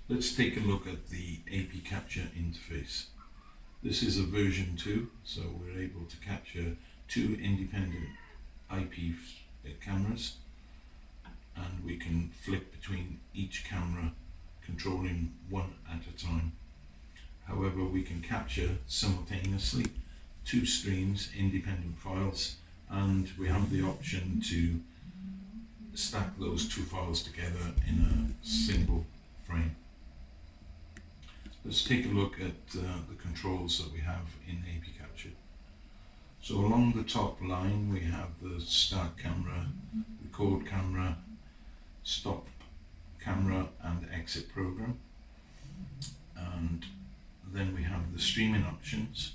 Let's take a look at the AP capture interface. This is a version 2, so we're able to capture 2 independent IP cameras, and we can flick between each camera, controlling one at a time. However, we can capture simultaneously 2 streams, independent files, and we have the option to stack those 2 files together in a single frame. Let's take a look at the controls that we have in AP Capture. So along the top line we have the start camera, record camera, stop camera and exit program. And then we have the streaming options.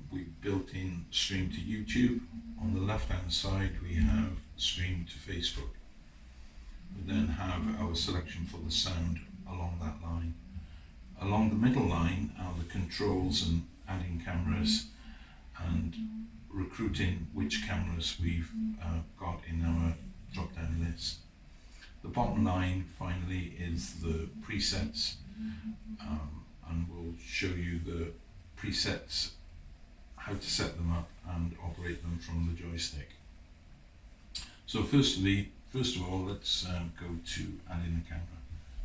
We built in stream to YouTube. On the left hand side we have stream to Facebook. We then have our selection for the sound along that line. Along the middle line are the controls and adding cameras and recruiting which cameras we've got in our drop down list. The bottom line finally is the presets, and we'll show you the presets, how to set them up and operate them from the joystick. So first of all, let's go to add in a camera.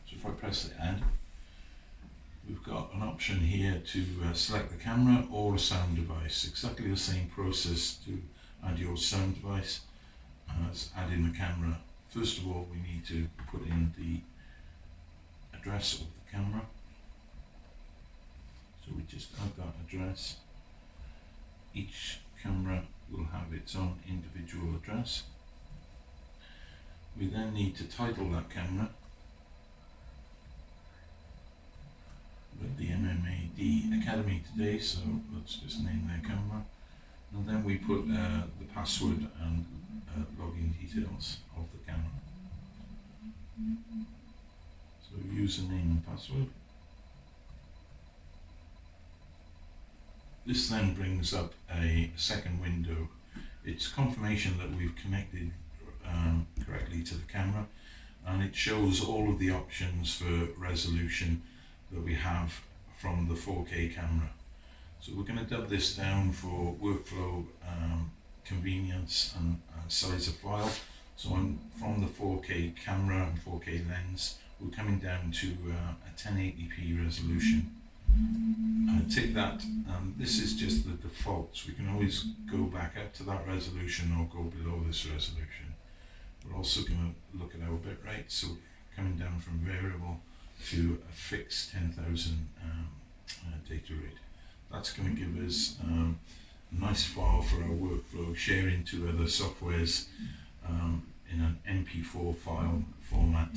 So if I press the add, we've got an option here to select the camera or a sound device. Exactly the same process to add your sound device as adding the camera. First of all, we need to put in the address of the camera. So we just add that address. Each camera will have its own individual address. We then need to title that camera with the MMAD Academy today, so let's just name their camera. And then we put the password and login details of the camera. So username and password. This then brings up a second window. It's confirmation that we've connected correctly to the camera, and it shows all of the options for resolution that we have from the 4K camera. So we're going to dub this down for workflow convenience and size of file. So from the 4K camera and 4K lens, we're coming down to a 1080p resolution. Take that, this is just the defaults. We can always go back up to that resolution or go below this resolution. We're also going to look at our bitrate, so coming down from variable to a fixed 10,000 data rate. That's going to give us a nice file for our workflow, sharing to other softwares in an MP4 file format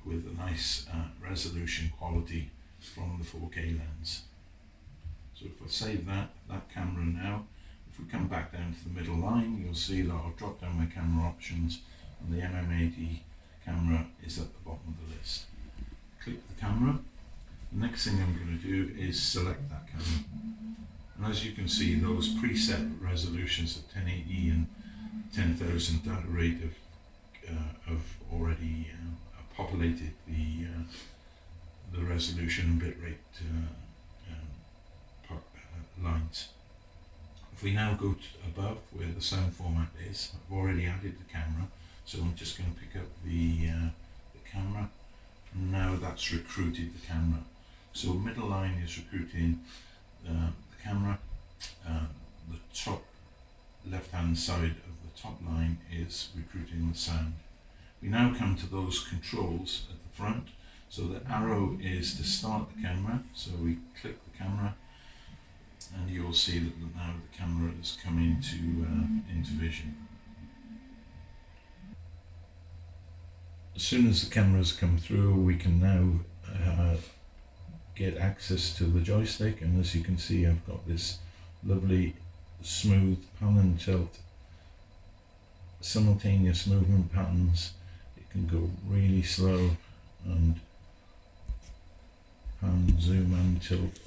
with a nice resolution quality from the 4K lens. So if I save that camera now, if we come back down to the middle line, you'll see that I'll drop down my camera options and the MMAD camera is at the bottom of the list. Click the camera. The next thing I'm going to do is select that camera. And as you can see, those preset resolutions of 1080 and 10,000 data rate have already populated the resolution and bitrate lines. If we now go above where the sound format is, I've already added the camera, so I'm just going to pick up the camera, and now that's recruited the camera. So middle line is recruiting the camera, the top left hand side of the top line is recruiting the sound. We now come to those controls at the front. So the arrow is to start the camera, so we click the camera and you'll see that now the camera has come into vision. As soon as the cameras come through, we can now get access to the joystick, and as you can see, I've got this lovely smooth pan and tilt, simultaneous movement patterns. It can go really slow and pan, zoom and tilt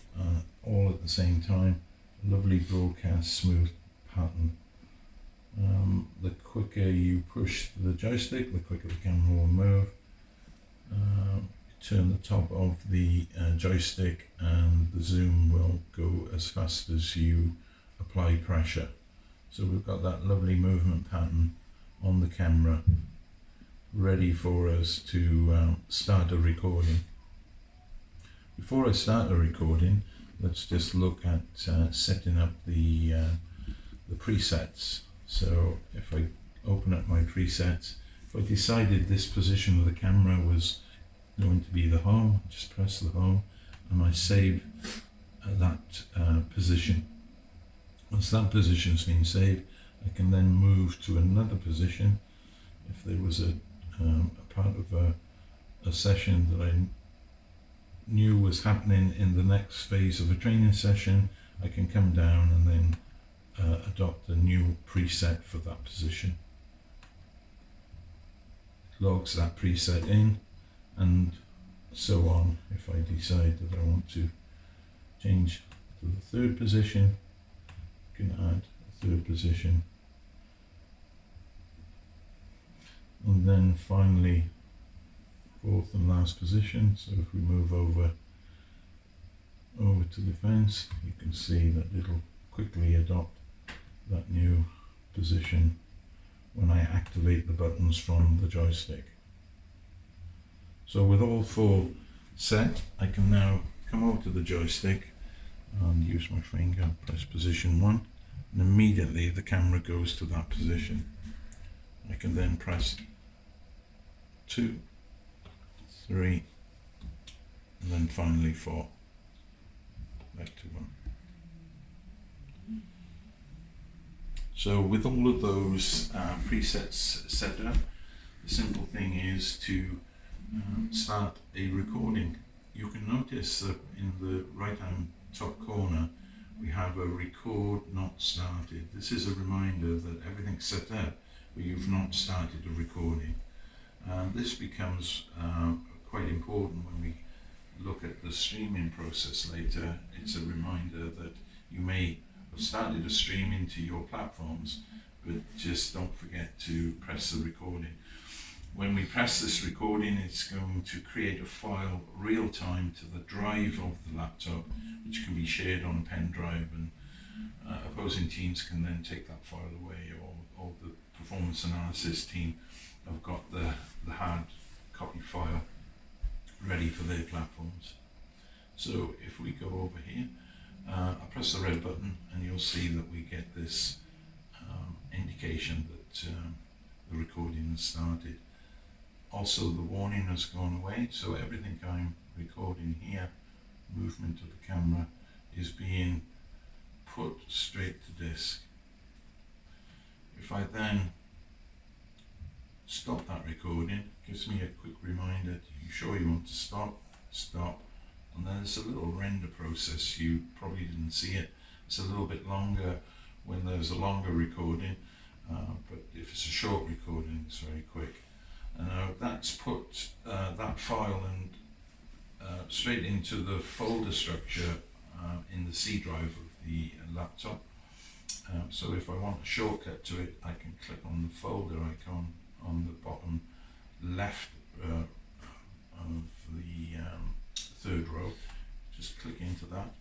all at the same time. Lovely broadcast smooth pattern. The quicker you push the joystick, the quicker the camera will move. It turn the top of the joystick, and the zoom will go as fast as you apply pressure. So we've got that lovely movement pattern on the camera ready for us to start a recording. Before I start a recording, let's just look at setting up the presets. So if I open up my presets, if I decided this position of the camera was going to be the home, just press the home and I save that position. Once that position's been saved, I can then move to another position. If there was a part of a session that I knew was happening in the next phase of a training session, I can come down and then adopt a new preset for that position. It logs that preset in, and so on. If I decide that I want to change to the third position, I can add a third position, and then finally fourth and last position. So if we move over to the fence, you can see that it'll quickly adopt that new position when I activate the buttons from the joystick. So with all four set, I can now come over to the joystick and use my finger, press position 1, and immediately the camera goes to that position. I can then press 2, 3, and then finally 4, back to 1. So with all of those presets set up, the simple thing is to start a recording. You can notice that in the right hand top corner we have a record not started. This is a reminder that everything's set up but you've not started a recording. This becomes quite important when we look at the streaming process later. It's a reminder that you may have started a stream into your platforms, but just don't forget to press the recording. When we press this recording, it's going to create a file real time to the drive of the laptop, which can be shared on a pen drive, and opposing teams can then take that file away, or the performance analysis team have got the hard copy file ready for their platforms. So if we go over here, I press the red button and you'll see that we get this indication that the recording has started. Also, the warning has gone away, so everything I'm recording here, movement of the camera, is being put straight to disk. If I then stop that recording, it gives me a quick reminder, are you sure you want to stop? Stop. And then there's a little render process. You probably didn't see it. It's a little bit longer when there's a longer recording, but if it's a short recording, it's very quick. And now that's put that file and straight into the folder structure in the C drive of the laptop. So if I want a shortcut to it, I can click on the folder icon on the bottom left of the third row. Just click into that,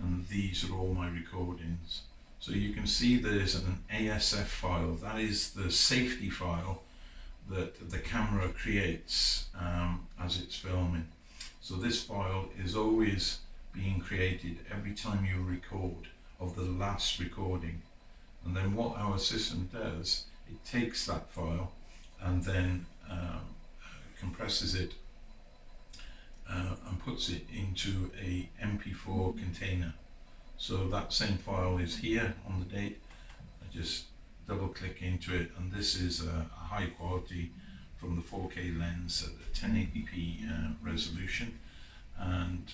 and these are all my recordings. So you can see there's an ASF file. That is the safety file that the camera creates as it's filming. So this file is always being created every time you record of the last recording. And then what our system does, it takes that file and then compresses it and puts it into a MP4 container. So that same file is here on the date. I just double click into it, and this is a high quality from the 4K lens at a 1080p resolution, and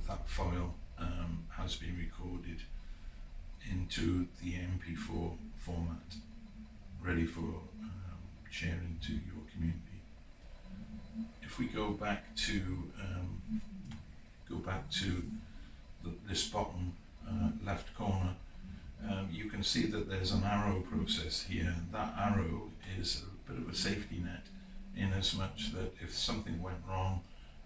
that file has been recorded into the MP4 format, ready for sharing to your community. If we go back to this bottom left corner, you can see that there's an arrow process here. That arrow is a bit of a safety net, in as much that if something went wrong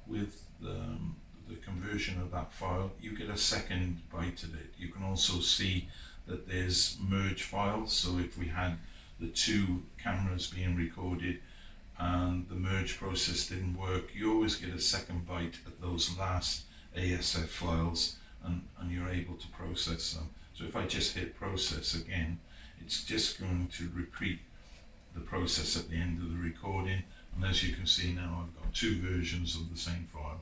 with the conversion of that file, you get a second bite at it. You can also see that there's merge files, so if we had the two cameras being recorded and the merge process didn't work, you always get a second bite at those last ASF files, and you're able to process them. So if I just hit process again, it's just going to repeat the process at the end of the recording, and as you can see now, I've got two versions of the same file.